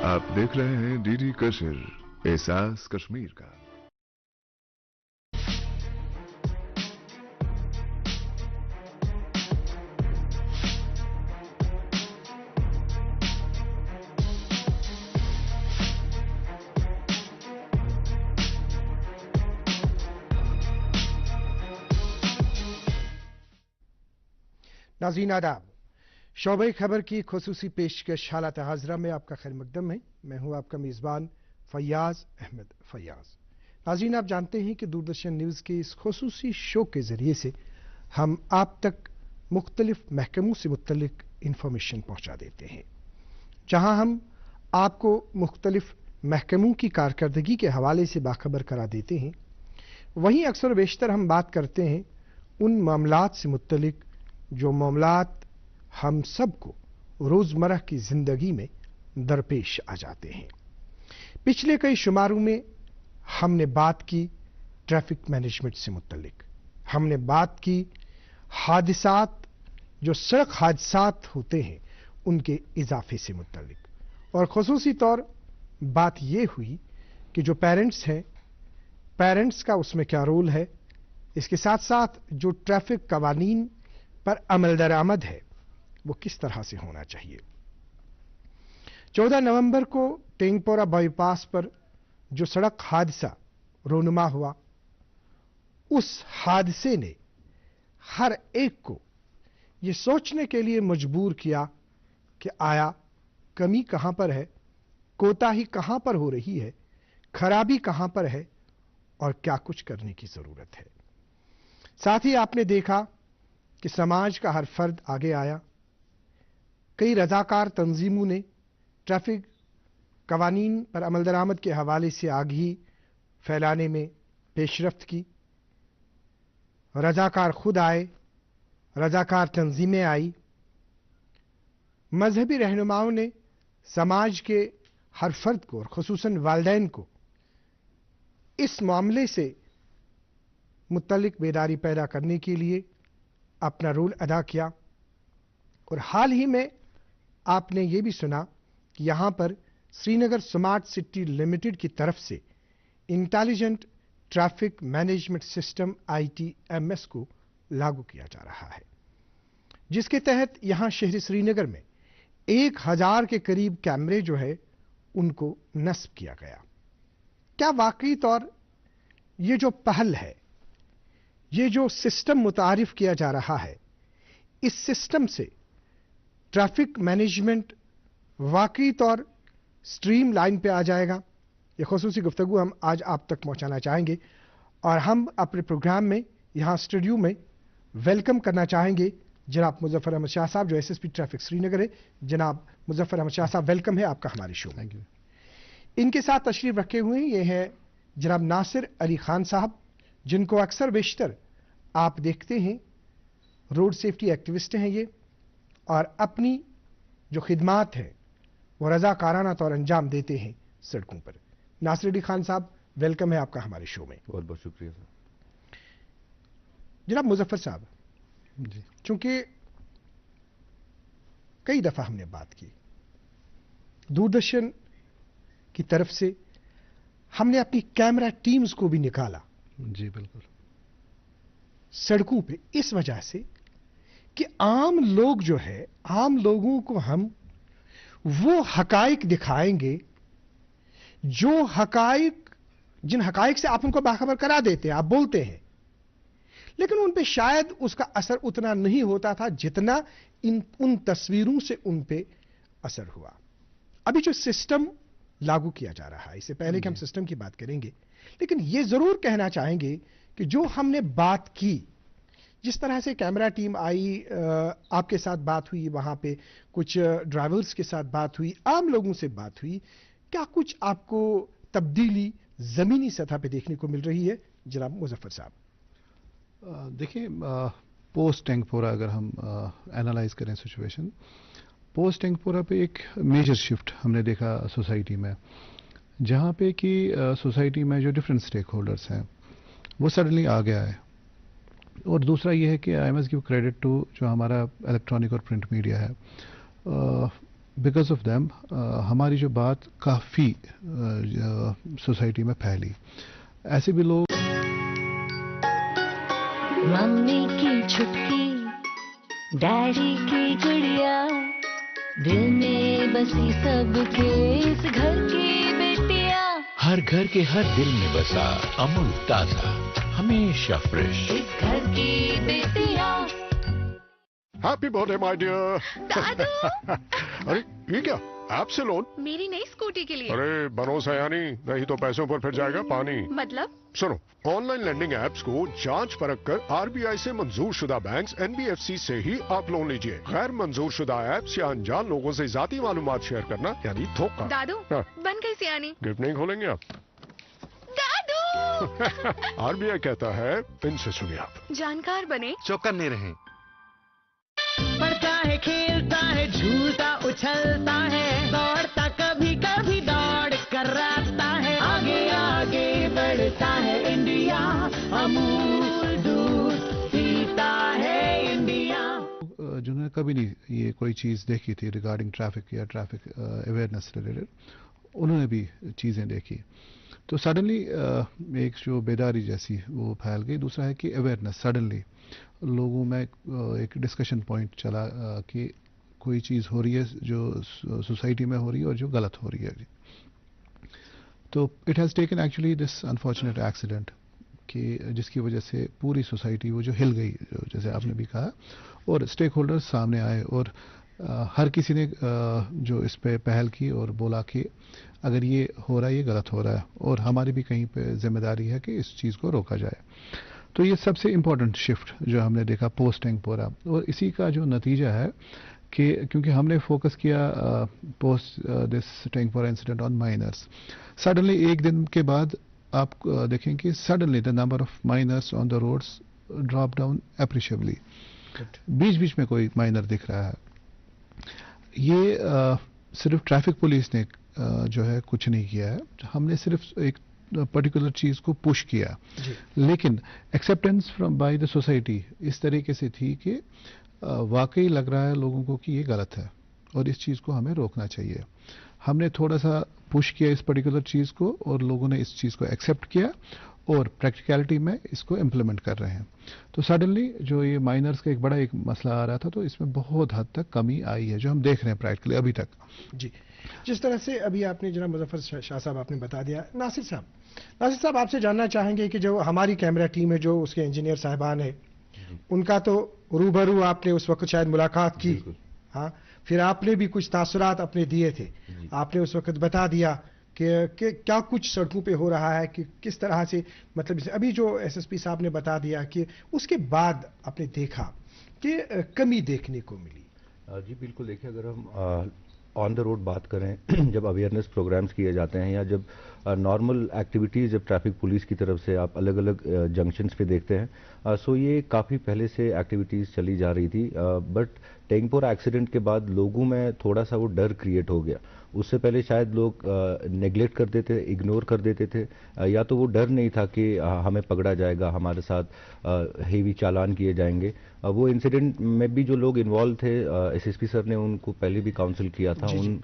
आप देख रहे हैं डीडी कशिर, एहसास कश्मीर का। नाज़रीन आदाब, शोबे खबर की खुसूसी पेशकश हालात हाजरा में आपका खैर मकदम है। मैं हूं आपका मेज़बान फैयाज अहमद फैयाज। नाज़रीन, आप जानते हैं कि दूरदर्शन न्यूज़ के इस खुसूसी शो के ज़रिए से हम आप तक मुख्तलिफ महकमों से मुतल्लिक इंफॉर्मेशन पहुंचा देते हैं, जहां हम आपको मुख्तलिफ महकमों की कारकर्दगी के हवाले से बाखबर करा देते हैं। वहीं अक्सर बेशतर हम बात करते हैं उन मामलात से मुतल्लिक जो मामलात हम सबको रोज़मर्रा की ज़िंदगी में दरपेश आ जाते हैं। पिछले कई शुमारों में हमने बात की ट्रैफिक मैनेजमेंट से मुतल्लिक, हमने बात की हादिसात जो सड़क हादसात होते हैं उनके इजाफे से मुतल्लिक, और ख़ुसूसी तौर बात यह हुई कि जो पेरेंट्स हैं, पेरेंट्स का उसमें क्या रोल है। इसके साथ साथ जो ट्रैफिक कवानीन पर अमल दरामद है वो किस तरह से होना चाहिए। 14 नवंबर को टेंगपोरा बाईपास पर जो सड़क हादसा रोनुमा हुआ, उस हादसे ने हर एक को ये सोचने के लिए मजबूर किया कि आया कमी कहां पर है, कोताही कहां पर हो रही है, खराबी कहां पर है और क्या कुछ करने की जरूरत है। साथ ही आपने देखा कि समाज का हर फर्द आगे आया। कई रजाकार तंजीमों ने ट्रैफिक कवानीन पर अमल दरामद के हवाले से आगाही फैलाने में पेशरफ्त की। रजाकार खुद आए, रजाकार तंजीमें आई, मजहबी रहनुमाओं ने समाज के हर फर्द को और खुसूसन वालिदैन को इस मामले से मुतल्लिक बेदारी पैदा करने के लिए अपना रोल अदा किया। और हाल ही में आपने ये भी सुना कि यहां पर श्रीनगर स्मार्ट सिटी लिमिटेड की तरफ से intelligent traffic management system ITMS को लागू किया जा रहा है, जिसके तहत यहां शहर श्रीनगर में 1000 के करीब कैमरे जो है उनको नस्ब किया गया। क्या वाकई तौर ये जो पहल है, ये जो सिस्टम मुतारिफ किया जा रहा है, इस सिस्टम से ट्रैफिक मैनेजमेंट वाकई तौर स्ट्रीम लाइन पे आ जाएगा? ये खुसूसी गुफ्तगू हम आज आप तक पहुंचाना चाहेंगे और हम अपने प्रोग्राम में यहां स्टूडियो में वेलकम करना चाहेंगे जनाब मुजफ्फर अहमद शाह साहब, जो SSP ट्रैफिक श्रीनगर है। जनाब मुजफ्फर अहमद शाह साहब, वेलकम है आपका हमारे शो में। इनके साथ तशरीफ रखे हुए ये हैं जनाब नासिर अली खान साहब, जिनको अक्सर बेशतर आप देखते हैं रोड सेफ्टी एक्टिविस्ट हैं ये, और अपनी जो खिदमात है वो रजाकाराना तौर अंजाम देते हैं सड़कों पर। नासिर अली खान साहब, वेलकम है आपका हमारे शो में। बहुत बहुत शुक्रिया सर। जनाब मुजफ्फर साहब जी, चूंकि कई दफा हमने बात की, दूरदर्शन की तरफ से हमने अपनी कैमरा टीम्स को भी निकाला जी बिल्कुल, सड़कों पे, इस वजह से कि आम लोग जो है, आम लोगों को हम वो हकाइक दिखाएंगे जो हकाइक, जिन हकाइक से आप उनको बाखबर करा देते हैं, आप बोलते हैं, लेकिन उन पे शायद उसका असर उतना नहीं होता था जितना उन तस्वीरों से उन पे असर हुआ। अभी जो सिस्टम लागू किया जा रहा है, इससे पहले कि हम सिस्टम की बात करेंगे, लेकिन यह जरूर कहना चाहेंगे कि जो हमने बात की, जिस तरह से कैमरा टीम आई, आपके साथ बात हुई, वहां पे कुछ ड्राइवर्स के साथ बात हुई, आम लोगों से बात हुई, क्या कुछ आपको तब्दीली जमीनी सतह पे देखने को मिल रही है जनाब मुजफ्फर साहब? देखिए, पोस्ट टेंगपोरा अगर हम एनालाइज करें सिचुएशन, पोस्ट टेंगपोरा पे एक मेजर शिफ्ट हमने देखा सोसाइटी में, जहाँ पे कि सोसाइटी में जो डिफरेंट स्टेक होल्डर्स हैं वो सडनली आ गया है। और दूसरा ये है कि I must give credit to जो हमारा इलेक्ट्रॉनिक और प्रिंट मीडिया है, बिकॉज ऑफ देम हमारी जो बात काफ़ी सोसाइटी में फैली। ऐसे भी लोग मम्मी की छुटकी, डैडी की गुड़िया, दिल में बसी सबके इस घर की बेटिया, हर घर के हर दिल में बसा अमूल ताजा, हमेशा फ्रेश। इस घर की बेटिया। Happy birthday my dear. दादू अरे ये क्या, ऐप से लोन? मेरी नई स्कूटी के लिए। अरे बनो सयानी, नहीं तो पैसों पर फिर जाएगा पानी। मतलब? सुनो, ऑनलाइन लैंडिंग एप्स को जांच परख कर आरबीआई से मंजूर शुदा बैंक्स एनबीएफसी से ही आप लोन लीजिए। गैर मंजूर शुदा एप्स या अनजान लोगों से जाती मालूमात शेयर करना यानी धोखा। दादू हाँ। बन गई सियानी। गिफ्ट नहीं खोलेंगे आप? दादू आरबीआई कहता है इनसे सुनिए आप। जानकार बने, चौकन्ने रहें। पढ़ता है, खेलता है, झूलता उछलता है, दौड़ता कभी कभी दौड़ कर रास्ता है, आगे आगे बढ़ता है इंडिया, अमूल दूध पीता है इंडिया। जिन्होंने कभी नहीं ये कोई चीज़ देखी थी रिगार्डिंग ट्रैफिक या ट्रैफिक अवेयरनेस रिलेटेड, उन्होंने भी चीज़ें देखी। तो सडनली एक जो बेदारी जैसी वो फैल गई। दूसरा है कि अवेयरनेस, सडनली लोगों में एक डिस्कशन पॉइंट चला कि कोई चीज़ हो रही है जो सोसाइटी में हो रही है और जो गलत हो रही है। तो it has taken actually this unfortunate accident कि जिसकी वजह से पूरी सोसाइटी वो जो हिल गई, जैसे आपने भी कहा, और स्टेक होल्डर्स सामने आए और हर किसी ने जो इस पे पहल की और बोला कि अगर ये हो रहा है, ये गलत हो रहा है और हमारी भी कहीं पे जिम्मेदारी है कि इस चीज़ को रोका जाए। तो ये सबसे इम्पोर्टेंट शिफ्ट जो हमने देखा पोस्ट टैंकपोरा, और इसी का जो नतीजा है कि क्योंकि हमने फोकस किया post this Tankpora incident on minors, suddenly एक दिन के बाद आप देखें कि suddenly the number of minors on the roads drop down appreciably. बीच बीच में कोई माइनर दिख रहा है। ये सिर्फ ट्रैफिक पुलिस ने जो है कुछ नहीं किया है, हमने सिर्फ एक पर्टिकुलर चीज़ को पुश किया, लेकिन acceptance from by the society इस तरीके से थी कि वाकई लग रहा है लोगों को कि ये गलत है और इस चीज़ को हमें रोकना चाहिए। हमने थोड़ा सा पुश किया इस पर्टिकुलर चीज़ को और लोगों ने इस चीज़ को एक्सेप्ट किया और प्रैक्टिकलिटी में इसको इम्प्लीमेंट कर रहे हैं। तो सडनली जो ये माइनर्स का एक बड़ा एक मसला आ रहा था, तो इसमें बहुत हद तक कमी आई है जो हम देख रहे हैं प्रैक्टिकली अभी तक। जी, जिस तरह से अभी आपने जनाब मुजफ्फर शाह साहब आपने बता दिया, नासिर साहब आपसे जानना चाहेंगे कि जो हमारी कैमरा टीम है, जो उसके इंजीनियर साहिबान है, उनका तो रूबरू आपने उस वक्त शायद मुलाकात की, हाँ, फिर आपने भी कुछ तासुरात अपने दिए थे, आपने उस वक्त बता दिया कि क्या कुछ सड़कों पे हो रहा है, कि किस तरह से, मतलब अभी जो एसएसपी साहब ने बता दिया कि उसके बाद आपने देखा कि कमी देखने को मिली। जी बिल्कुल, देखिए अगर हम ऑन द रोड बात करें, जब अवेयरनेस प्रोग्राम्स किए जाते हैं या जब नॉर्मल एक्टिविटीज़ जब ट्रैफिक पुलिस की तरफ से आप अलग अलग जंक्शंस पे देखते हैं, सो ये काफ़ी पहले से एक्टिविटीज़ चली जा रही थी, बट टैंकपोरा एक्सीडेंट के बाद लोगों में थोड़ा सा वो डर क्रिएट हो गया। उससे पहले शायद लोग नेग्लेक्ट कर देते, इग्नोर कर देते थे, या तो वो डर नहीं था कि हमें पकड़ा जाएगा, हमारे साथ हेवी चालान किए जाएंगे। वो इंसिडेंट में भी जो लोग इन्वॉल्व थे, एसएसपी सर ने उनको पहले भी काउंसिल किया था। उन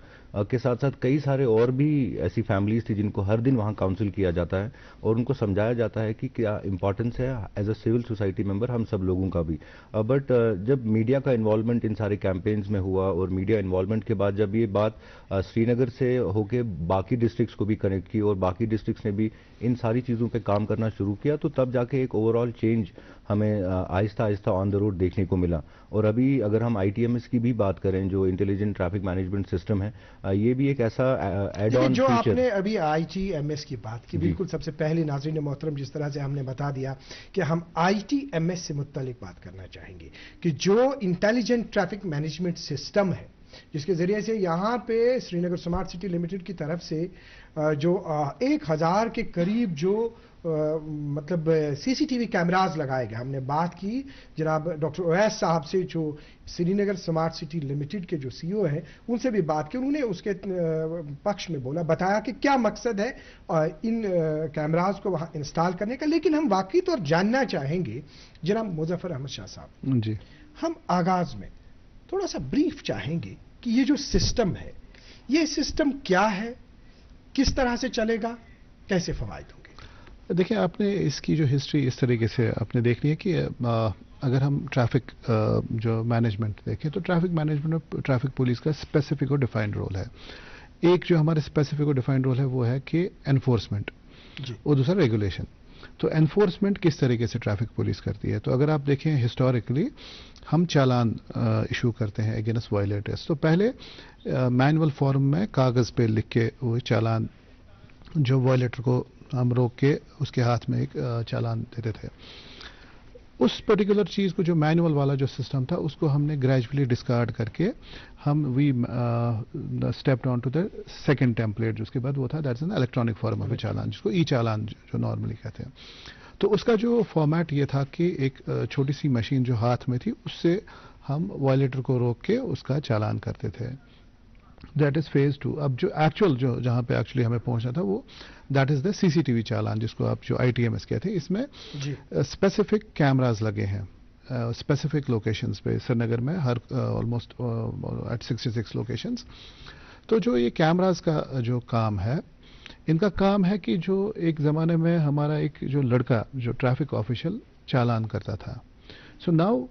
के साथ साथ कई सारे और भी ऐसी फैमिलीज थी जिनको हर दिन वहाँ काउंसिल किया जाता है और उनको समझाया जाता है कि क्या इंपॉर्टेंस है as a civil society member हम सब लोगों का भी। बट जब मीडिया का इन्वॉल्वमेंट इन सारे कैंपेन्स में हुआ और मीडिया इन्वॉल्वमेंट के बाद जब ये बात श्रीनगर से होके बाकी डिस्ट्रिक्ट्स को भी कनेक्ट की और बाकी डिस्ट्रिक्ट्स ने भी इन सारी चीज़ों पे काम करना शुरू किया, तो तब जाके एक ओवरऑल चेंज हमें Aahista Aahista on the road देखने को मिला। और अभी अगर हम आईटीएमएस की भी बात करें, जो इंटेलिजेंट ट्रैफिक मैनेजमेंट सिस्टम है, ये भी एक ऐसा एड ऑन जो फीचर। आपने अभी आईटीएमएस की बात की, बिल्कुल सबसे पहले नाज़रीन मोहतरम जिस तरह से हमने बता दिया कि हम आईटीएमएस से मुत्तलिक बात करना चाहेंगे कि जो इंटेलिजेंट ट्रैफिक मैनेजमेंट सिस्टम है, जिसके जरिए से यहाँ पे श्रीनगर स्मार्ट सिटी लिमिटेड की तरफ से जो 1000 के करीब जो मतलब सीसीटीवी कैमरास लगाए गए। हमने बात की जनाब डॉक्टर ओवैस साहब से, जो श्रीनगर स्मार्ट सिटी लिमिटेड के जो सीईओ हैं, उनसे भी बात की। उन्होंने उसके पक्ष में बोला, बताया कि क्या मकसद है इन कैमरास को वहाँ इंस्टॉल करने का। लेकिन हम वाकई तौर जानना चाहेंगे जनाब मुजफ्फर अहमद शाह साहब जी, हम आगाज में थोड़ा सा ब्रीफ चाहेंगे कि ये जो सिस्टम है, ये सिस्टम क्या है, किस तरह से चलेगा, कैसे फवायद होंगे? देखिए, आपने इसकी जो हिस्ट्री इस तरीके से आपने देखनी है कि अगर हम ट्रैफिक जो मैनेजमेंट देखें तो ट्रैफिक मैनेजमेंट में ट्रैफिक पुलिस का स्पेसिफिक और डिफाइंड रोल है। एक जो हमारे स्पेसिफिक और डिफाइंड रोल है वो है कि एनफोर्समेंट, और दूसरा रेगुलेशन। तो एनफोर्समेंट किस तरीके से ट्रैफिक पुलिस करती है, तो अगर आप देखें हिस्टोरिकली हम चालान इशू करते हैं अगेंस्ट वायलेटर्स, तो पहले मैनुअल फॉर्म में कागज़ पे लिख के वो चालान जो वायलेटर को हम रोक के उसके हाथ में एक चालान देते थे। उस पर्टिकुलर चीज़ को, जो मैनुअल वाला जो सिस्टम था, उसको हमने ग्रेजुअली डिस्कार्ड करके हम we step down to the second template, जिसके बाद वो था that is an electronic form of challan, जिसको ई चालान जो नॉर्मली कहते हैं। तो उसका जो फॉर्मेट ये था कि एक छोटी सी मशीन जो हाथ में थी, उससे हम वायलेटर को रोक के उसका चालान करते थे। That is phase 2। अब जो एक्चुअल जो जहाँ पे एक्चुअली हमें पहुंचना था वो दैट इज द सीसीटीवी चालान, जिसको आप जो ITMS कहते हैं। इसमें स्पेसिफिक कैमराज लगे हैं स्पेसिफिक लोकेशंस पे, श्रीनगर में हर ऑलमोस्ट एट 66 लोकेशंस। तो जो ये कैमराज का जो काम है, इनका काम है कि जो एक ज़माने में हमारा एक जो लड़का जो ट्रैफिक ऑफिशियल चालान करता था, सो नाउ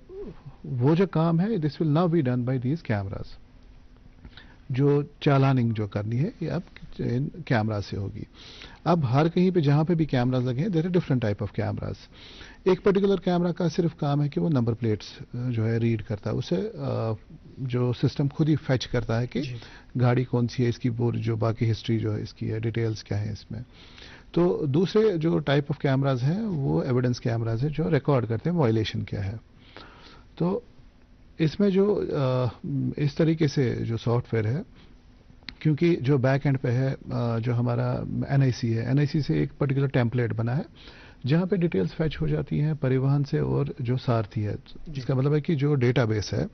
वो जो काम है this will now be done by these cameras. जो चालानिंग जो करनी है ये अब इन कैमरा से होगी। अब हर कहीं पे जहाँ पे भी कैमराज लगे हैं, there are different type of cameras. एक पर्टिकुलर कैमरा का सिर्फ काम है कि वो नंबर प्लेट्स जो है रीड करता है, उसे जो सिस्टम खुद ही फैच करता है कि गाड़ी कौन सी है, इसकी जो बाकी हिस्ट्री जो है इसकी है, डिटेल्स क्या है इसमें। तो दूसरे जो टाइप ऑफ कैमराज हैं वो एविडेंस कैमराज है, जो रिकॉर्ड करते हैं वायलेशन क्या है। तो इसमें जो इस तरीके से जो सॉफ्टवेयर है, क्योंकि जो बैक एंड पे है जो हमारा NIC है, NIC से एक पर्टिकुलर टेम्पलेट बना है जहाँ पे डिटेल्स फैच हो जाती हैं परिवहन से और जो सारथी है। इसका मतलब है कि जो डेटाबेस है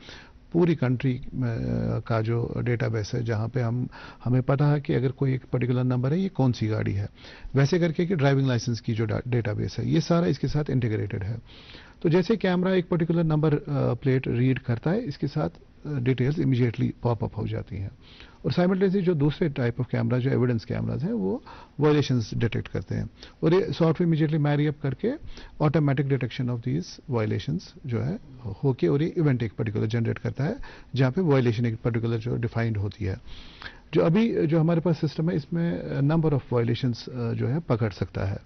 पूरी कंट्री का जो डेटाबेस है, जहाँ पे हमें पता है कि अगर कोई एक पर्टिकुलर नंबर है ये कौन सी गाड़ी है, वैसे करके कि ड्राइविंग लाइसेंस की जो डेटाबेस है, ये सारा इसके साथ इंटीग्रेटेड है। तो जैसे कैमरा एक पर्टिकुलर नंबर प्लेट रीड करता है, इसके साथ डिटेल्स इमीडिएटली पॉपअप हो जाती हैं। और साइमल्टेनियसली जो दूसरे टाइप ऑफ कैमरा जो एविडेंस कैमराज हैं वो वायलेशंस डिटेक्ट करते हैं, और ये सॉफ्टवेयर इमीडिएटली मैरी अप करके automatic detection of these violations जो है होके, और ये इवेंट एक पर्टिकुलर जनरेट करता है जहाँ पे वायलेशन एक पर्टिकुलर जो डिफाइंड होती है। जो अभी जो हमारे पास सिस्टम है इसमें नंबर ऑफ वायलेशंस जो है पकड़ सकता है।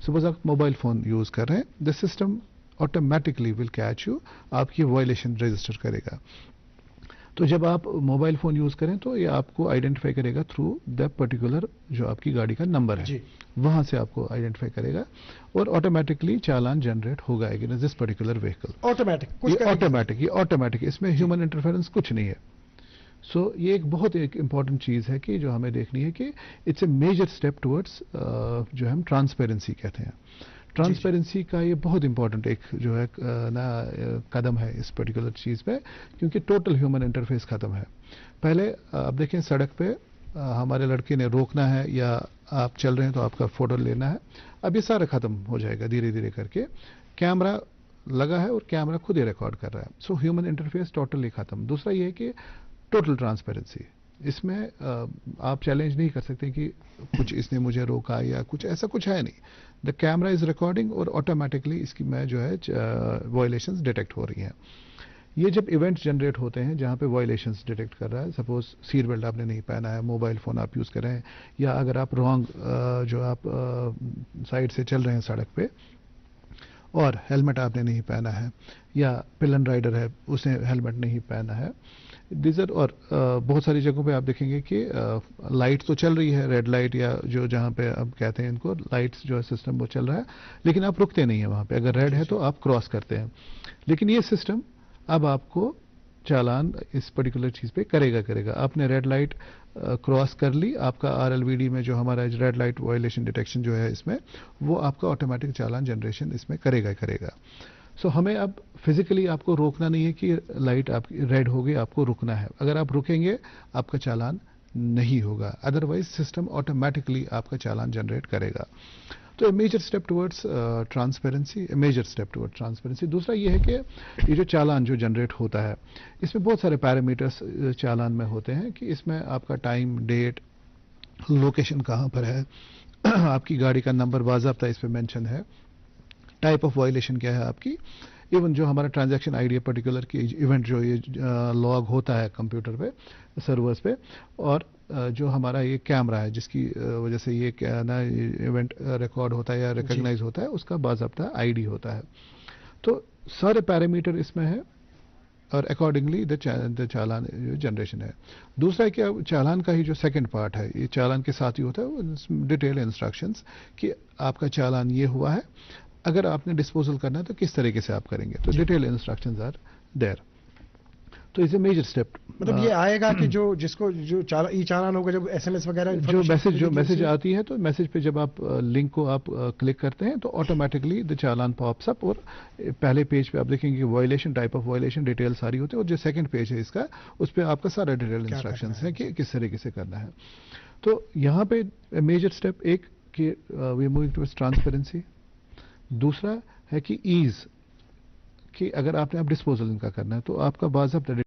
सपोज आप मोबाइल फोन यूज कर रहे हैं, this system automatically will catch you, आपकी वायलेशन रजिस्टर करेगा। तो जब आप मोबाइल फोन यूज करें तो ये आपको आइडेंटिफाई करेगा थ्रू द पर्टिकुलर जो आपकी गाड़ी का नंबर है, वहां से आपको आइडेंटिफाई करेगा और ऑटोमेटिकली चालान जनरेट होगा against this particular vehicle. Automatic, इसमें ह्यूमन इंटरफेरेंस कुछ नहीं है। सो ये एक बहुत एक इंपॉर्टेंट चीज है कि जो हमें देखनी है कि it's a major step towards जो हम ट्रांसपेरेंसी कहते हैं। ट्रांसपेरेंसी का ये बहुत इंपॉर्टेंट एक जो है ना कदम है इस पर्टिकुलर चीज़ पे, क्योंकि टोटल ह्यूमन इंटरफेस खत्म है। पहले आप देखें सड़क पे हमारे लड़के ने रोकना है या आप चल रहे हैं तो आपका फोटो लेना है, अब ये सारा खत्म हो जाएगा धीरे धीरे करके। कैमरा लगा है और कैमरा खुद ही रिकॉर्ड कर रहा है, सो ह्यूमन इंटरफेस टोटली खत्म। दूसरा ये है कि टोटल ट्रांसपेरेंसी, इसमें आप चैलेंज नहीं कर सकते कि कुछ इसने मुझे रोका या कुछ, ऐसा कुछ है नहीं। द कैमरा इज रिकॉर्डिंग और ऑटोमेटिकली इसकी में जो है वायलेशंस डिटेक्ट हो रही हैं। ये जब इवेंट्स जनरेट होते हैं जहाँ पे वायलेशंस डिटेक्ट कर रहा है, सपोज सीट बेल्ट आपने नहीं पहना है, मोबाइल फ़ोन आप यूज़ कर रहे हैं, या अगर आप रॉन्ग जो आप साइड से चल रहे हैं सड़क पे और हेलमेट आपने नहीं पहना है, या पिलन राइडर है उसने हेलमेट नहीं पहना है, डीजल। और बहुत सारी जगहों पे आप देखेंगे कि लाइट तो चल रही है, रेड लाइट या जो जहाँ पे अब कहते हैं इनको लाइट्स जो है सिस्टम वो चल रहा है, लेकिन आप रुकते नहीं है वहाँ पे। अगर रेड है तो आप क्रॉस करते हैं, लेकिन ये सिस्टम अब आपको चालान इस पर्टिकुलर चीज़ पे करेगा। आपने रेड लाइट क्रॉस कर ली, आपका RLVD में जो हमारा रेड लाइट वायलेशन डिटेक्शन जो है इसमें, वो आपका ऑटोमेटिक चालान जनरेशन इसमें करेगा। सो हमें अब फिजिकली आपको रोकना नहीं है कि लाइट आपकी रेड हो गई, आपको रुकना है। अगर आप रुकेंगे आपका चालान नहीं होगा, अदरवाइज सिस्टम ऑटोमेटिकली आपका चालान जनरेट करेगा। तो major step towards transparency, major step towards transparency. दूसरा ये है कि ये जो चालान जो जनरेट होता है, इसमें बहुत सारे पैरामीटर्स चालान में होते हैं कि इसमें आपका टाइम, डेट, लोकेशन कहाँ पर है, आपकी गाड़ी का नंबर बाज़ाब्ता इस पे मेंशन है, टाइप ऑफ वायलेशन क्या है आपकी, इवन जो हमारा ट्रांजैक्शन आईडी पर्टिकुलर की इवेंट जो ये लॉग होता है कंप्यूटर पे, सर्वर्स पे, और जो हमारा ये कैमरा है जिसकी वजह से ये क्या ना इवेंट रिकॉर्ड होता है या रिकॉग्नाइज होता है, उसका बाज़ाब्ता आईडी होता है। तो सारे पैरामीटर इसमें है और अकॉर्डिंगली द चालान जनरेशन है। दूसरा क्या, चालान का ही जो सेकंड पार्ट है, ये चालान के साथ ही होता है वो डिटेल इंस्ट्रक्शंस कि आपका चालान ये हुआ है, अगर आपने डिस्पोजल करना है तो किस तरीके से आप करेंगे, तो डिटेल इंस्ट्रक्शंस आर देयर। तो इज ए मेजर स्टेप। मतलब ये आएगा कि जो जिसको जो ई चालान होगा, जब एसएमएस वगैरह जो मैसेज आती है, तो मैसेज पे जब आप लिंक को आप क्लिक करते हैं तो automatically the challan pops up, और पहले पेज पे आप देखेंगे कि violation, type of violation, detail सारी होती है, और जो सेकंड पेज है इसका, उस पर आपका सारा डिटेल इंस्ट्रक्शंस है कि किस तरीके से करना है। तो यहाँ पे मेजर स्टेप एक कि वी मूविंग टुवर्ड्स ट्रांसपेरेंसी, दूसरा है कि ईज, कि अगर आपने अब डिस्पोजल इनका करना है तो आपका बाज़ाब्ता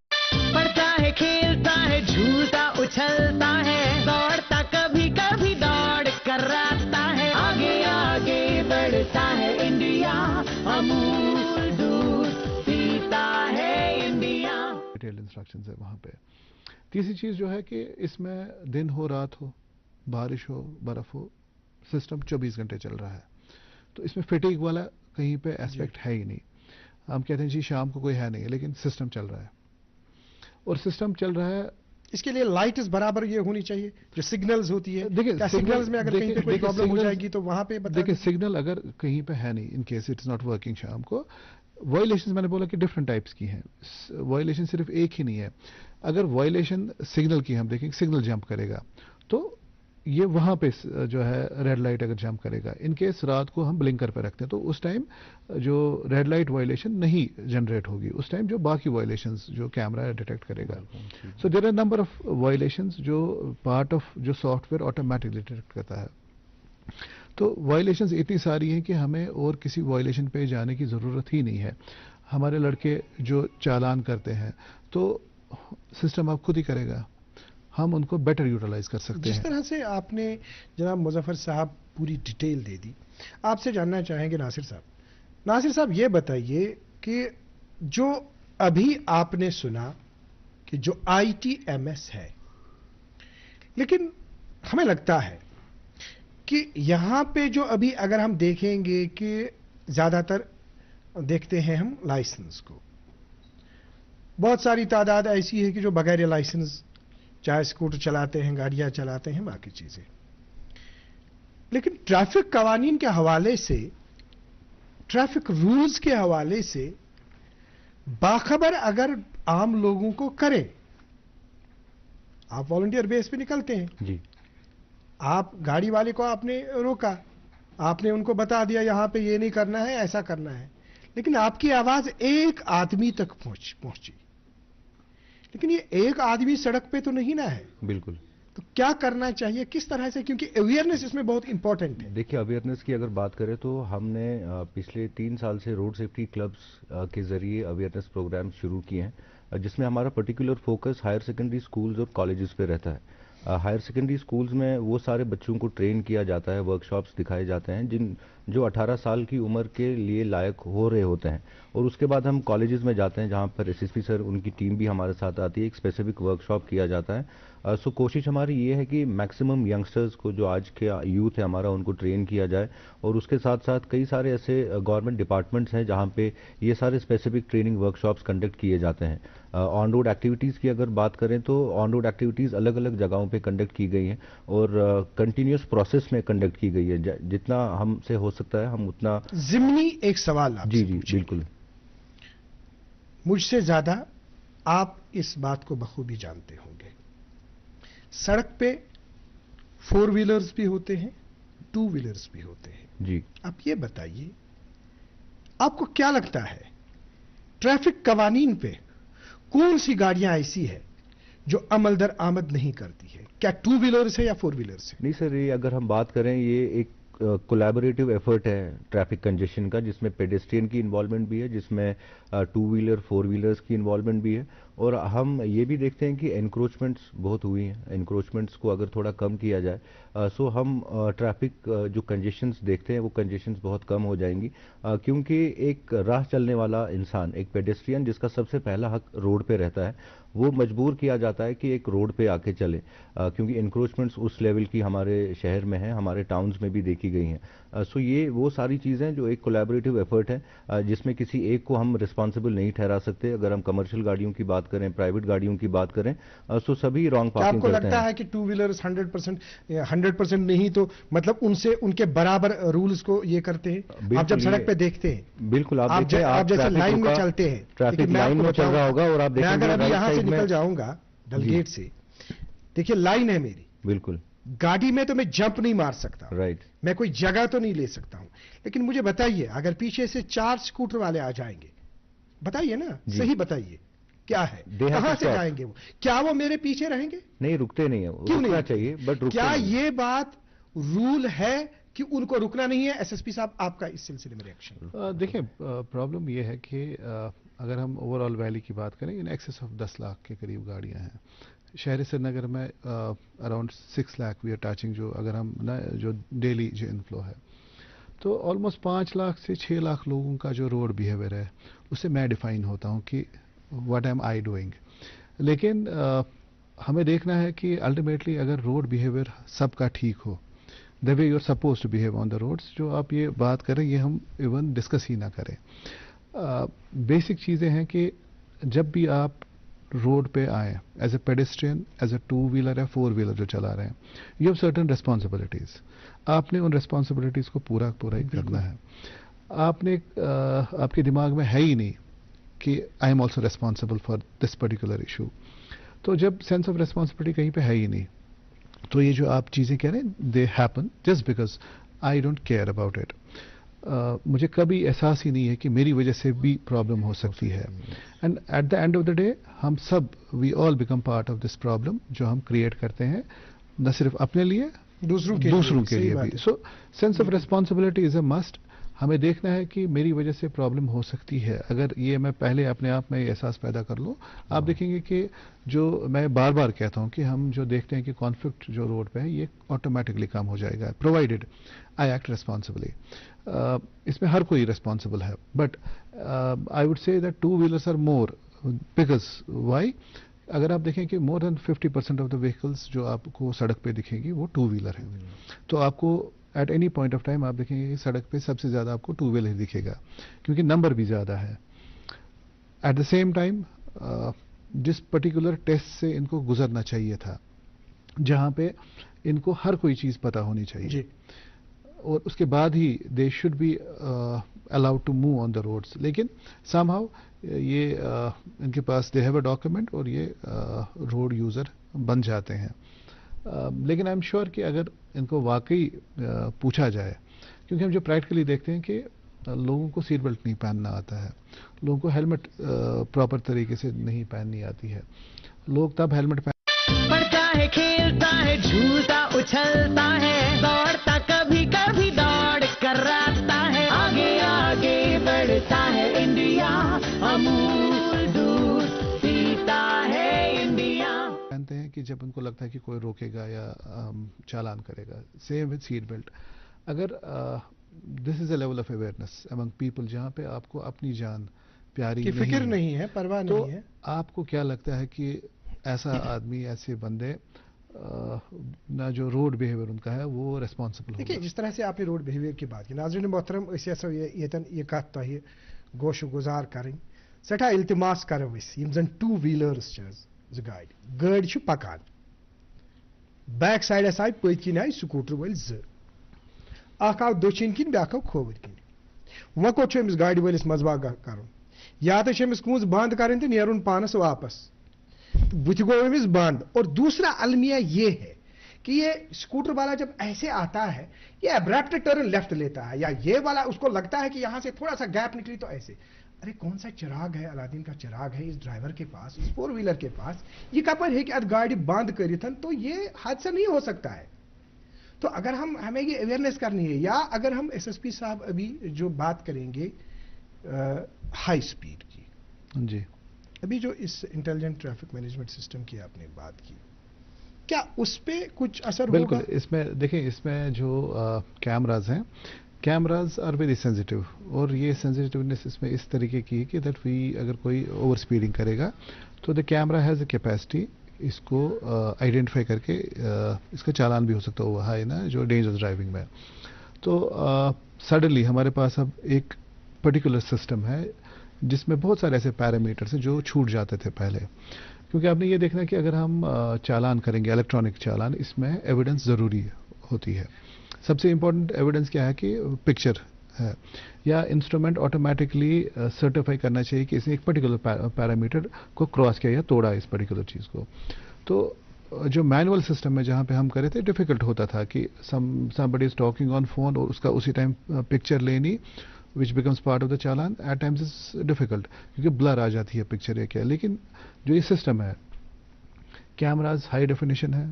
पढ़ता है, खेलता है, झूलता उछलता है, दौड़ता कभी कभी दौड़ कराता है, आगे आगे बढ़ता है इंडिया, अमूल दूध पीता है इंडिया। डिटेल इंस्ट्रक्शंस है वहाँ पे। तीसरी चीज़ जो है कि इसमें दिन हो, रात हो, बारिश हो, बर्फ हो, सिस्टम 24 घंटे चल रहा है, तो इसमें फिटिंग वाला कहीं पे एस्पेक्ट है ही नहीं। हम कहते हैं जी शाम को कोई है नहीं, लेकिन सिस्टम चल रहा है, और सिस्टम चल रहा है। इसके लिए लाइट बराबर ये होनी चाहिए, जो सिग्नल्स होती है। देखिए सिग्नल्स में अगर कहीं पे कोई प्रॉब्लम हो जाएगी तो वहां पे देखिए, सिग्नल अगर कहीं पे है नहीं, in case it's not working शाम को, वायलेशन मैंने बोला कि डिफरेंट टाइप्स की हैं, वायलेशन सिर्फ एक ही नहीं है। अगर वायलेशन सिग्नल की हम देखें, सिग्नल जंप करेगा तो ये वहां पे जो है रेड लाइट अगर जंप करेगा, इन केस रात को हम ब्लिंकर पे रखते हैं तो उस टाइम जो रेड लाइट वायलेशन नहीं जनरेट होगी, उस टाइम जो बाकी वायलेशंस जो कैमरा डिटेक्ट करेगा। So there are number of violations जो पार्ट ऑफ जो सॉफ्टवेयर ऑटोमेटिकली डिटेक्ट करता है। तो वायलेशंस इतनी सारी हैं कि हमें और किसी वायलेशन पे जाने की ज़रूरत ही नहीं है। हमारे लड़के जो चालान करते हैं तो सिस्टम आप खुद ही करेगा, हम उनको बेटर यूटिलाइज कर सकते जिस हैं। तरह से आपने जनाब मुजफ्फर साहब पूरी डिटेल दे दी, आपसे जानना चाहेंगे नासिर साहब ये बताइए कि जो अभी आपने सुना कि जो ITMS है, लेकिन हमें लगता है कि यहां पे जो अभी अगर हम देखेंगे कि ज्यादातर देखते हैं हम लाइसेंस को, बहुत सारी तादाद ऐसी है कि जो बगैर लाइसेंस चाहे स्कूटर चलाते हैं, गाड़ियां चलाते हैं, बाकी चीजें। लेकिन ट्रैफिक कवानीन के हवाले से, ट्रैफिक रूल्स के हवाले से बाखबर अगर आम लोगों को करें, आप वॉलंटियर बेस पे निकलते हैं जी, आप गाड़ी वाले को आपने रोका, आपने उनको बता दिया यहां पे ये नहीं करना है, ऐसा करना है, लेकिन आपकी आवाज एक आदमी तक पहुंची, लेकिन ये एक आदमी सड़क पे तो नहीं ना है। बिल्कुल। तो क्या करना चाहिए, किस तरह से, क्योंकि अवेयरनेस इसमें बहुत इंपॉर्टेंट है। देखिए, अवेयरनेस की अगर बात करें तो हमने पिछले 3 साल से रोड सेफ्टी क्लब्स के जरिए अवेयरनेस प्रोग्राम शुरू किए हैं, जिसमें हमारा particular focus higher secondary schools और कॉलेजेस पे रहता है। हायर सेकेंडरी स्कूल्स में वो सारे बच्चों को ट्रेन किया जाता है, वर्कशॉप्स दिखाए जाते हैं जो 18 साल की उम्र के लिए लायक हो रहे होते हैं, और उसके बाद हम कॉलेजेस में जाते हैं जहां पर SSP सर, उनकी टीम भी हमारे साथ आती है, एक स्पेसिफिक वर्कशॉप किया जाता है। सो कोशिश हमारी ये है कि मैक्सिमम यंगस्टर्स को, जो आज के यूथ है हमारा, उनको ट्रेन किया जाए, और उसके साथ साथ कई सारे ऐसे गवर्नमेंट डिपार्टमेंट्स हैं जहां पे ये सारे स्पेसिफिक ट्रेनिंग वर्कशॉप्स कंडक्ट किए जाते हैं। ऑन रोड एक्टिविटीज़ की अगर बात करें तो ऑन रोड एक्टिविटीज़ अलग अलग जगहों पे कंडक्ट की गई हैं और कंटिन्यूस प्रोसेस में कंडक्ट की गई है। जितना हमसे हो सकता है हम उतना। जिमनी एक सवाल आपसे जी जी बिल्कुल। मुझसे ज्यादा आप इस बात को बखूबी जानते होंगे, सड़क पे 4 व्हीलर्स भी होते हैं, 2 व्हीलर्स भी होते हैं जी। आप ये बताइए, आपको क्या लगता है ट्रैफिक कवानीन पे कौन सी गाड़ियां ऐसी है जो अमल दर आमद नहीं करती है? क्या 2 व्हीलर्स है या 4 व्हीलर्स है? नहीं सर, ये अगर हम बात करें, ये एक कोलैबोरेटिव एफर्ट है ट्रैफिक कंजेशन का, जिसमें पेडेस्ट्रियन की इन्वॉल्वमेंट भी है, जिसमें टू व्हीलर फोर व्हीलर्स की इन्वॉल्वमेंट भी है। और हम ये भी देखते हैं कि एनक्रोचमेंट्स बहुत हुई हैं। एनक्रोचमेंट्स को अगर थोड़ा कम किया जाए सो हम ट्रैफिक जो कंजेशंस देखते हैं वो कंजेशंस बहुत कम हो जाएंगी, क्योंकि एक राह चलने वाला इंसान, एक पेडेस्ट्रियन जिसका सबसे पहला हक रोड पे रहता है, वो मजबूर किया जाता है कि एक रोड पे आके चले, क्योंकि इंक्रोचमेंट्स उस लेवल की हमारे शहर में है, हमारे टाउन्स में भी देखी गई हैं। सो ये वो सारी चीज़ें जो एक कोलैबोरेटिव एफर्ट है, जिसमें किसी एक को हम रिस्पॉन्सिबल नहीं ठहरा सकते। अगर हम कमर्शियल गाड़ियों की बात करें, प्राइवेट गाड़ियों की बात करें, सो सभी रॉन्ग क्या पार्किंग आपको करते लगता हैं। है कि टू व्हीलर्स 100% नहीं तो मतलब उनसे उनके बराबर रूल्स को ये करते हैं? आप बिल्कुल, जब सड़क ये- पे देखते हैं, बिल्कुल, आप आप देखिए, आप जैसे ट्रैफिक लाइन में का- चलते हैं, ट्रैफिक लेकिन मैं लाइन आपको में चल बताऊं, रहा होगा और आप मैं देखेंगे अगर अभी राइट यहां से साइड में- निकल जाऊंगा डलगेट से, देखिए लाइन है मेरी, बिल्कुल गाड़ी में तो मैं जंप नहीं मार सकता, राइट। मैं कोई जगह तो नहीं ले सकता हूं, लेकिन मुझे बताइए अगर पीछे से 4 स्कूटर वाले आ जाएंगे, बताइए ना, जी। सही बताइए क्या है, They have कहां to से stop. जाएंगे वो? क्या वो मेरे पीछे रहेंगे? नहीं, रुकते नहीं है, क्यों रुकना नहीं? चाहिए बट रुकते क्या नहीं। ये बात रूल है कि उनको रुकना नहीं है? एसएसपी साहब, आपका इस सिलसिले में रिएक्शन? देखिए, प्रॉब्लम ये है कि अगर हम ओवरऑल वैली की बात करें, इन एक्सेस ऑफ 10 लाख के करीब गाड़ियां हैं। शहर श्रीनगर में around 6 lakh we are touching, जो अगर हम ना जो डेली जो इनफ्लो है, तो ऑलमोस्ट 5 लाख से 6 लाख लोगों का जो रोड बिहेवियर है उससे मैं डिफाइन होता हूँ कि व्हाट एम आई डूइंग। लेकिन हमें देखना है कि अल्टीमेटली अगर रोड बिहेवियर सबका ठीक हो, the way you are suppose to behave on the roads, जो आप ये बात करें ये हम इवन डिस्कस ही ना करें। बेसिक चीज़ें हैं कि जब भी आप रोड पे आए as a pedestrian, as a two wheeler या फोर व्हीलर जो चला रहे हैं, यू हैव सर्टेन रिस्पॉन्सिबिलिटीज। आपने उन रिस्पॉन्सिबिलिटीज को पूरा ही करना है। आपने आपके दिमाग में है ही नहीं कि I am also responsible for this particular issue. तो जब सेंस ऑफ रिस्पॉन्सिबिलिटी कहीं पे है ही नहीं, तो ये जो आप चीज़ें कह रहे हैं they happen just because I don't care about it. मुझे कभी एहसास ही नहीं है कि मेरी वजह से भी प्रॉब्लम हो सकती है। And at the end of the day हम सब we all become part of this problem जो हम क्रिएट करते हैं, न सिर्फ अपने लिए, दूसरों के लिए सही बात भी। है। So sense of responsibility is a must. हमें देखना है कि मेरी वजह से प्रॉब्लम हो सकती है। अगर ये मैं पहले अपने आप में एहसास पैदा कर लूँ, आप देखेंगे कि जो मैं बार बार कहता हूँ कि हम जो देखते हैं कि कॉन्फ्लिक्ट जो रोड पे है ये ऑटोमेटिकली कम हो जाएगा, प्रोवाइडेड आई एक्ट रिस्पॉन्सिबली। इसमें हर कोई रिस्पॉन्सिबल है, but I would say that two wheelers are more, because why, अगर आप देखें कि more than 50% of the vehicles जो आपको सड़क पे दिखेंगी वो टू व्हीलर हैं। तो आपको at any point of time आप देखेंगे कि सड़क पे सबसे ज़्यादा आपको टू व्हीलर दिखेगा, क्योंकि नंबर भी ज़्यादा है। एट द सेम टाइम जिस पर्टिकुलर टेस्ट से इनको गुजरना चाहिए था, जहाँ पे इनको हर कोई चीज़ पता होनी चाहिए जी। और उसके बाद ही they should be allowed to move on the roads, लेकिन समहाउ ये इनके पास दे हैव अ डॉक्यूमेंट और ये रोड यूज़र बन जाते हैं। लेकिन आई एम श्योर कि अगर इनको वाकई पूछा जाए, क्योंकि हम जो प्रैक्टिकली देखते हैं कि लोगों को सीट बेल्ट नहीं पहनना आता है, लोगों को हेलमेट प्रॉपर तरीके से नहीं पहननी आती है, लोग तब हेलमेट पढ़ता है, खेलता है, झूलता उछलता है, दौड़ता कभी कभी दौड़ कराता है, आगे आगे बढ़ता है इंडिया, अमूल दूध पीता है इंडिया। पहनते हैं कि जब उनको लगता है कि कोई रोकेगा या चालान करेगा। Same with seat belt. अगर this is a level of awareness among people जहाँ पे आपको अपनी जान प्यारी कि फिक्र नहीं है, परवाह तो नहीं है, आपको क्या लगता है कि ऐसा आदमी, ऐसे बंदे ना जो रोड बिहेवियर उनका है वो रिस्पॉन्सिबल देखिए होगा। जिस तरह से आपने रोड बिहेवियर की बात की, नाज़रीन मोहतरम, ये कत तह गोश गुजार करें, सठा इल्तिमास करो यम जन टू व्हीलर्स गाड़ी पकान, बैक साइडस आय पत किन आय स्कूटर वल अख आव दक्षिण किन ब्याक आव खोवर किन, वह कोट अमिस गाड़ी वलिस मजबाग कर, या तो अमिस कूज बंद करें तो नेरुन पानस वापस, बुथ गो अमिस बंद। और दूसरा अलमिया ये है कि ये स्कूटर वाला जब ऐसे आता है, ये अब्रप्ट टर्न लेफ्ट लेता है, या ये वाला उसको लगता है कि यहां से थोड़ा सा गैप निकली तो ऐसे, अरे कौन सा चिराग है, अलादीन का चिराग है इस ड्राइवर के पास, इस फोर व्हीलर के पास, ये कपर है कि अद गाड़ी बंद करी थन तो ये हादसा नहीं हो सकता है। तो अगर हमें ये अवेयरनेस करनी है, या अगर हम एसएसपी साहब अभी जो बात करेंगे हाई स्पीड की, जी अभी जो इस इंटेलिजेंट ट्रैफिक मैनेजमेंट सिस्टम की आपने बात की, क्या उस पे कुछ असर बिल्कुल। होगा? इसमें देखिए, इसमें जो कैमराज हैं, कैमराज आर वेरी सेंसिटिव, और ये सेंसिटिवनेस इसमें इस तरीके की है कि दैट वी अगर कोई ओवर स्पीडिंग करेगा तो the camera has a capacity इसको आइडेंटिफाई करके इसका चालान भी हो सकता है, वो है ना जो डेंजरस ड्राइविंग में। तो सडनली हमारे पास अब एक पर्टिकुलर सिस्टम है जिसमें बहुत सारे ऐसे पैरामीटर्स हैं जो छूट जाते थे पहले, क्योंकि आपने ये देखना कि अगर हम चालान करेंगे, इलेक्ट्रॉनिक चालान, इसमें एविडेंस ज़रूरी होती है। सबसे इम्पोर्टेंट एविडेंस क्या है कि पिक्चर है, या इंस्ट्रूमेंट ऑटोमेटिकली सर्टिफाई करना चाहिए कि इसने एक पर्टिकुलर पैरामीटर को क्रॉस किया या तोड़ा इस पर्टिकुलर चीज़ को। तो जो मैनुअल सिस्टम में जहाँ पे हम करे थे, डिफिकल्ट होता था कि somebody is talking on phone और उसका उसी टाइम पिक्चर लेनी, which becomes part of the challan, at times is difficult क्योंकि ब्लर आ जाती है पिक्चर या क्या। लेकिन जो ये सिस्टम है, कैमराज हाई डेफिनेशन है,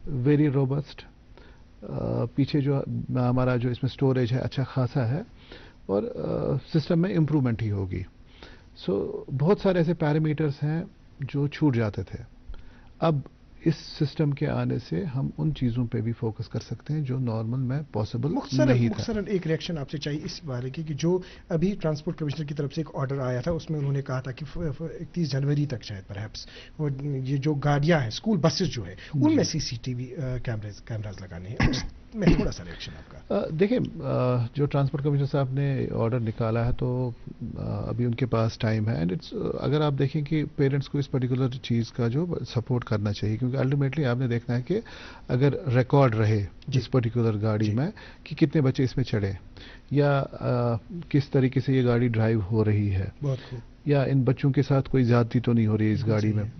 वेरी रोबस्ट, पीछे जो हमारा जो इसमें स्टोरेज है अच्छा खासा है, और सिस्टम में इम्प्रूवमेंट ही होगी। सो बहुत सारे ऐसे पैरामीटर्स हैं जो छूट जाते थे। अब इस सिस्टम के आने से हम उन चीज़ों पे भी फोकस कर सकते हैं जो नॉर्मल में पॉसिबल नहीं था। मुख्तसरन एक रिएक्शन आपसे चाहिए इस बारे की कि जो अभी ट्रांसपोर्ट कमिश्नर की तरफ से एक ऑर्डर आया था, उसमें उन्होंने कहा था कि 31 जनवरी तक शायद परहैप्स ये जो गाड़ियां हैं, स्कूल बसेस जो है, उनमें सीसीटीवी कैमराज लगाने हैं। मैं थोड़ा सा रिएक्शन आपका। देखिए, जो ट्रांसपोर्ट कमिश्नर साहब ने ऑर्डर निकाला है तो अभी उनके पास टाइम है, एंड इट्स, अगर आप देखें कि पेरेंट्स को इस पर्टिकुलर चीज़ का जो सपोर्ट करना चाहिए, क्योंकि अल्टीमेटली आपने देखना है कि अगर रिकॉर्ड रहे इस पर्टिकुलर गाड़ी में कि कितने बच्चे इसमें चढ़े, या किस तरीके से ये गाड़ी ड्राइव हो रही है, बहुत खूब, या इन बच्चों के साथ कोई ज्यादती तो नहीं हो रही है इस गाड़ी में,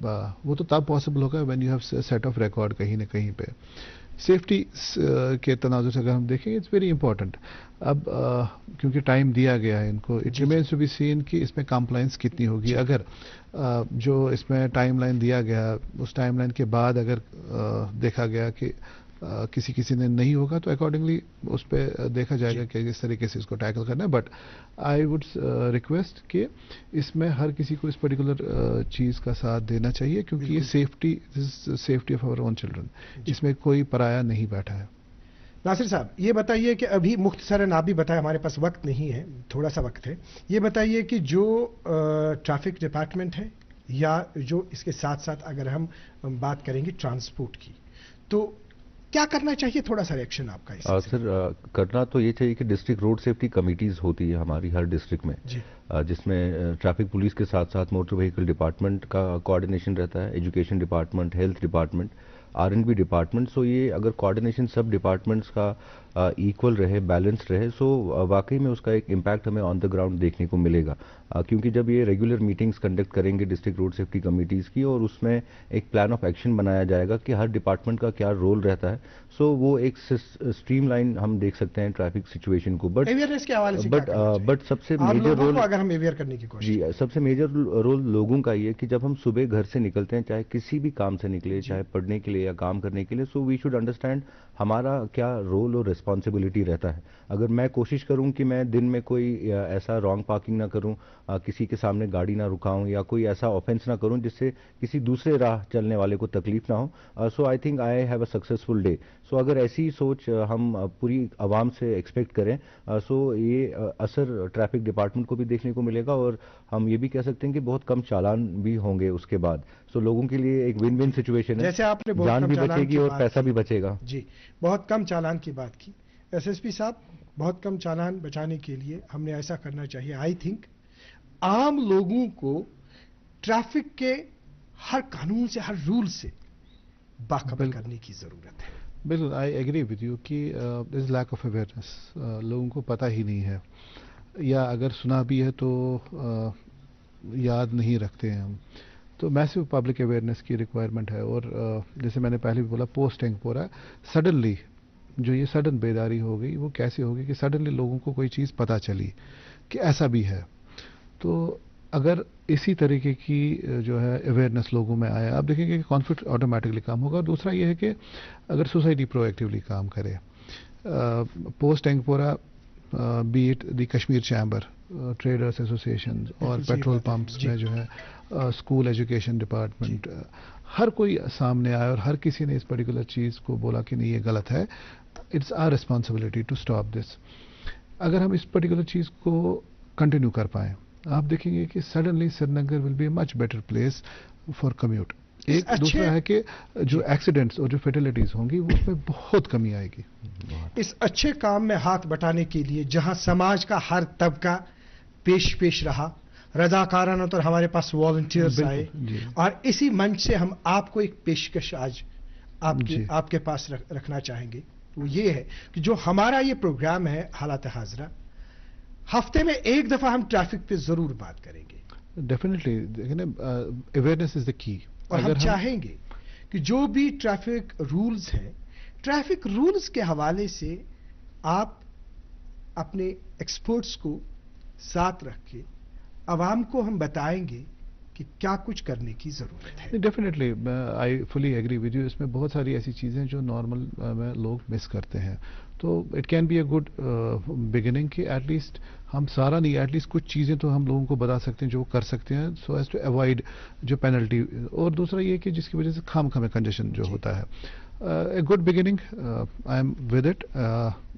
वो तो तब पॉसिबल होगा when you have set of record कहीं ना कहीं पे। सेफ्टी के तनाजुर से अगर हम देखें, इट्स वेरी इंपॉर्टेंट। अब क्योंकि टाइम दिया गया है इनको, it remains to be seen कि इसमें कंप्लायंस कितनी होगी। अगर जो इसमें टाइमलाइन दिया गया, उस टाइमलाइन के बाद अगर देखा गया कि किसी ने नहीं होगा, तो अकॉर्डिंगली उस पर देखा जाएगा कि किस तरीके से इसको टैकल करना है। बट आई वुड रिक्वेस्ट कि इसमें हर किसी को इस पर्टिकुलर चीज़ का साथ देना चाहिए, क्योंकि ये safety of our own children, इसमें कोई पराया नहीं बैठा है। नासिर साहब, ये बताइए कि अभी मुख्तसरन आप भी बताएं, हमारे पास वक्त नहीं है, थोड़ा सा वक्त है, ये बताइए कि जो ट्रैफिक डिपार्टमेंट है, या जो इसके साथ साथ अगर हम बात करेंगे ट्रांसपोर्ट की, तो क्या करना चाहिए? थोड़ा सा रिएक्शन आपका इससे। सर, करना तो ये चाहिए कि डिस्ट्रिक्ट रोड सेफ्टी कमिटीज़ होती है हमारी हर डिस्ट्रिक्ट में, जिसमें ट्रैफिक पुलिस के साथ साथ मोटर व्हीकल डिपार्टमेंट का कोऑर्डिनेशन रहता है, education department, health department, R&B department. So ये अगर कोऑर्डिनेशन सब डिपार्टमेंट्स का इक्वल रहे, बैलेंस रहे, सो वाकई में उसका एक इम्पैक्ट हमें ऑन द ग्राउंड देखने को मिलेगा। क्योंकि जब ये रेगुलर मीटिंग्स कंडक्ट करेंगे डिस्ट्रिक्ट रोड सेफ्टी कमिटीज़ की, और उसमें एक प्लान ऑफ एक्शन बनाया जाएगा कि हर डिपार्टमेंट का क्या रोल रहता है, सो वो एक स्ट्रीमलाइन हम देख सकते हैं ट्रैफिक सिचुएशन को। बट अवेयरनेस के हवाले से बट सबसे मेजर रोल, अगर हम अवेयर करने की कोशिश, जी, सबसे मेजर रोल लोगों का ये कि जब हम सुबह घर से निकलते हैं, चाहे किसी भी काम से निकले, चाहे पढ़ने के लिए या काम करने के लिए, सो वी शुड अंडरस्टैंड हमारा क्या रोल और रिस्पॉन्सिबिलिटी रहता है। अगर मैं कोशिश करूं कि मैं दिन में कोई ऐसा रॉन्ग पार्किंग ना करूं, किसी के सामने गाड़ी ना रुकाऊं, या कोई ऐसा ऑफेंस ना करूं जिससे किसी दूसरे राह चलने वाले को तकलीफ ना हो, so I think I have a successful day. So अगर ऐसी सोच हम पूरी आवाम से एक्सपेक्ट करें, सो ये असर ट्रैफिक डिपार्टमेंट को भी देखने को मिलेगा, और हम ये भी कह सकते हैं कि बहुत कम चालान भी होंगे उसके बाद। सो लोगों के लिए एक विन विन सिचुएशन है, जैसे आपने बहुत जान कम भी चालान बचेगी की और बात पैसा की। भी बचेगा। जी, बहुत कम चालान की बात की। एसएसपी साहब, बहुत कम चालान बचाने के लिए हमने ऐसा करना चाहिए, आई थिंक आम लोगों को ट्रैफिक के हर कानून से, हर रूल से बाखबर करने की जरूरत है। बिल्कुल, आई एग्री विद यू कि this is lack of awareness, लोगों को पता ही नहीं है, या अगर सुना भी है तो याद नहीं रखते हैं हम। तो मैसिव पब्लिक अवेयरनेस की रिक्वायरमेंट है, और जैसे मैंने पहले भी बोला, पोस्ट एंगपोरा सडनली जो ये सडन बेदारी हो गई, वो कैसे होगी कि सडनली लोगों को कोई चीज़ पता चली कि ऐसा भी है। तो अगर इसी तरीके की जो है अवेयरनेस लोगों में आया, आप देखेंगे कि कॉन्फ्लिक्ट ऑटोमेटिकली कम होगा। दूसरा ये है कि अगर सोसाइटी प्रोएक्टिवली काम करे, post Engpora be it the Kashmir chamber, traders association और पेट्रोल पंप्स में जो है स्कूल एजुकेशन डिपार्टमेंट, हर कोई सामने आया और हर किसी ने इस पर्टिकुलर चीज़ को बोला कि नहीं ये गलत है। It's our responsibility to stop this. अगर हम इस पर्टिकुलर चीज़ को कंटिन्यू कर पाएँ, आप देखेंगे कि suddenly Srinagar will be a much better place for commute. एक दूसरा है कि जो एक्सीडेंट्स और जो फेटलिटीज होंगी उसमें बहुत कमी आएगी। इस अच्छे काम में हाथ बटाने के लिए जहां समाज का हर तबका पेश रहा, रजाकाराना तो हमारे पास वॉलंटियर्स आए, और इसी मंच से हम आपको एक पेशकश आज आपके पास रखना चाहेंगे। वो ये है कि जो हमारा ये प्रोग्राम है हालात हाजरा, हफ्ते में एक दफा हम ट्रैफिक पे जरूर बात करेंगे। Definitely, awareness is the key. और हम चाहेंगे कि जो भी ट्रैफिक रूल्स हैं, ट्रैफिक रूल्स के हवाले से आप अपने एक्सपर्ट्स को साथ रख के आवाम को हम बताएंगे कि क्या कुछ करने की जरूरत है। Definitely, I fully agree with you. इसमें बहुत सारी ऐसी चीज़ें जो नॉर्मल में लोग मिस करते हैं, तो it can be a good beginning कि एटलीस्ट हम सारा नहीं, एटलीस्ट कुछ चीज़ें तो हम लोगों को बता सकते हैं जो कर सकते हैं, सो एज टू अवॉइड जो पेनल्टी। और दूसरा ये कि जिसकी वजह से खाम कंजेशन जो होता है, a good beginning, I am with it.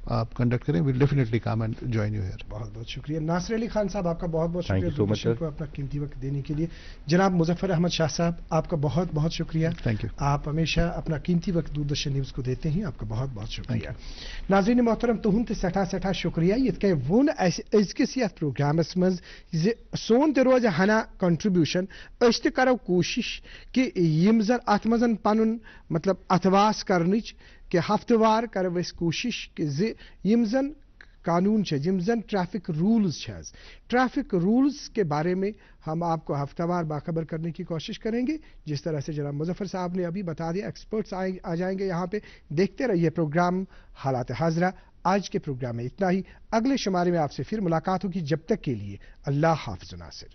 आप कंडक्ट करें, will definitely come and join you here. बहुत बहुत शुक्रिया नासिर अली खान साहब, आपका बहुत बहुत शुक्रिया दूरदर्शन को अपना कीमती वक्त देने के लिए। जनाब मुजफ्फर अहमद शाह साहब, आपका बहुत बहुत शुक्रिया। Thank you. आप हमेशा अपना कीमती वक्त दूरदर्शन न्यूज़ को देते हैं, आपका बहुत बहुत शुक्रिया। नाज़रीन मोहतरम, तुहन ते सठा शुक्रिया। ये कह वोन अजकिस यथ प्रोग्रामस मज जे सोन ते रोज हना कंट्रीब्यूशन, अस ते करो कोशिश कि यम जन अत मजन पनुन मतलब अथवास करनिच कि हफ्तेवार करो अस कोशिश कि यम जन कानून छे, यम जन ट्रैफिक रूल्स छे, ट्रैफिक रूल्स के बारे में हम आपको हफ्तावार बाखबर करने की कोशिश करेंगे। जिस तरह से जनाब मुजफ्फर साहब ने अभी बता दिया, एक्सपर्ट्स आ जाएंगे यहाँ पे। देखते रहिए प्रोग्राम हालात हाजरा। आज के प्रोग्राम में इतना ही। अगले शुमारे में आपसे फिर मुलाकात होगी। जब तक के लिए अल्लाह हाफ़िज़ नासिर।